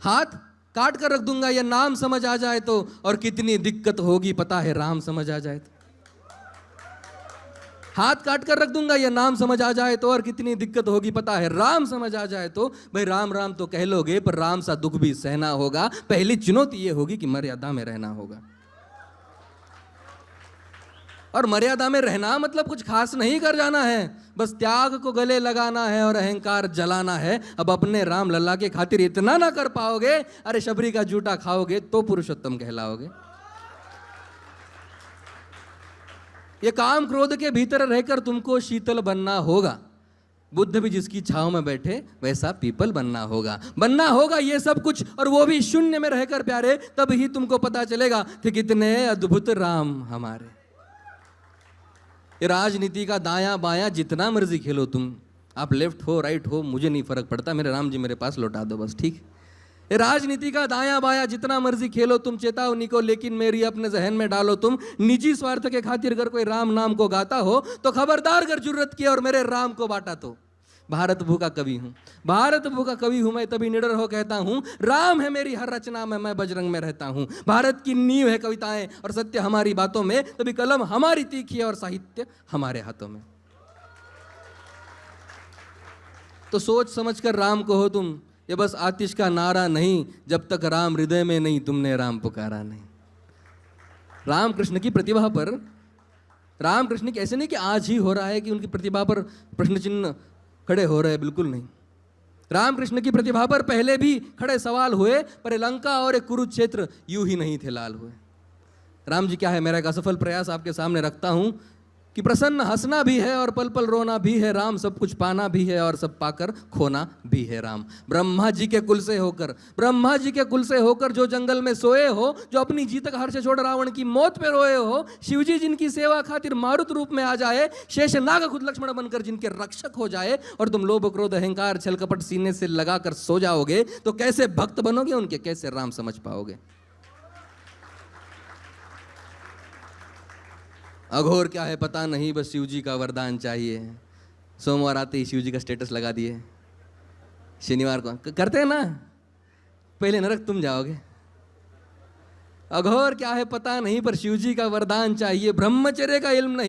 हाथ काट कर रख दूंगा ये नाम समझ आ जाए तो, और कितनी दिक्कत होगी पता है राम समझ आ जाए तो। हाथ काट कर रख दूंगा ये नाम समझ आ जाए तो, और कितनी दिक्कत होगी पता है राम समझ आ जाए तो। भाई राम राम तो कह लोगे पर राम सा दुख भी सहना होगा। पहली चुनौती ये होगी कि मर्यादा में रहना होगा। और मर्यादा में रहना मतलब कुछ खास नहीं कर जाना है, बस त्याग को गले लगाना है और अहंकार जलाना है। अब अपने राम लल्ला के खातिर इतना ना कर पाओगे, अरे शबरी का जूटा खाओगे तो पुरुषोत्तम कहलाओगे। ये काम क्रोध के भीतर रहकर तुमको शीतल बनना होगा। बुद्ध भी जिसकी छांव में बैठे वैसा पीपल बनना होगा ये सब कुछ, और वो भी शून्य में रहकर प्यारे। तब ही तुमको पता चलेगा कि कितने अद्भुत राम हमारे। राजनीति का दायां बायां जितना मर्जी खेलो तुम, आप लेफ्ट हो राइट हो मुझे नहीं फर्क पड़ता, मेरे राम जी मेरे पास लौटा दो बस, ठीक। राजनीति का दायां बायां जितना मर्जी खेलो तुम चेतावनी को, लेकिन मेरी अपने जहन में डालो तुम। निजी स्वार्थ के खातिर अगर कोई राम नाम को गाता हो तो खबरदार अगर जरूरत की और मेरे राम को बांटा तो। भारत भू का कवि हूं, भारत भू का कवि हूं मैं, तभी निडर हो कहता हूं राम है मेरी हर रचना में, मैं बजरंग में रहता हूं। भारत की नींव है कविताएं और सत्य हमारी बातों में, तभी कलम हमारी तीखी है और साहित्य हमारे हाथों में। तो सोच समझ कर राम को हो तुम, ये बस आतिश का नारा नहीं, जब तक राम हृदय में नहीं तुमने राम पुकारा नहीं। राम कृष्ण की प्रतिभा पर, राम कृष्ण की ऐसे नहीं कि आज ही हो रहा है कि उनकी प्रतिभा पर प्रश्न चिन्ह खड़े हो रहे, बिल्कुल नहीं। रामकृष्ण की प्रतिभा पर पहले भी खड़े सवाल हुए, पर लंका और एक कुरुक्षेत्र यूं ही नहीं थे लाल हुए। राम जी क्या है, मेरा एक असफल प्रयास आपके सामने रखता हूं कि प्रसन्न हंसना भी है और पल पल रोना भी है राम, सब कुछ पाना भी है और सब पाकर खोना भी है राम। ब्रह्मा जी के कुल से होकर, ब्रह्मा जी के कुल से होकर जो जंगल में सोए हो, जो अपनी जीत का हर्ष छोड़ रावण की मौत पे रोए हो, शिव जी जिनकी सेवा खातिर मारुत रूप में आ जाए, शेष नाग खुद लक्ष्मण बनकर जिनके रक्षक हो जाए, और तुम लोभ क्रोध अहंकार छल कपट सीने से लगाकर सो जाओगे, तो कैसे भक्त बनोगे उनके, कैसे राम समझ पाओगे। अघोर क्या है पता नहीं, बस शिव जी का वरदान चाहिए। सोमवार आते ही शिव जी का स्टेटस लगा दिए, शनिवार को करते हैं ना, पहले नरक तुम जाओगे। अघोर क्या है पता नहीं, पर शिव जी का वरदान चाहिए। ब्रह्मचर्य का इल्म नहीं।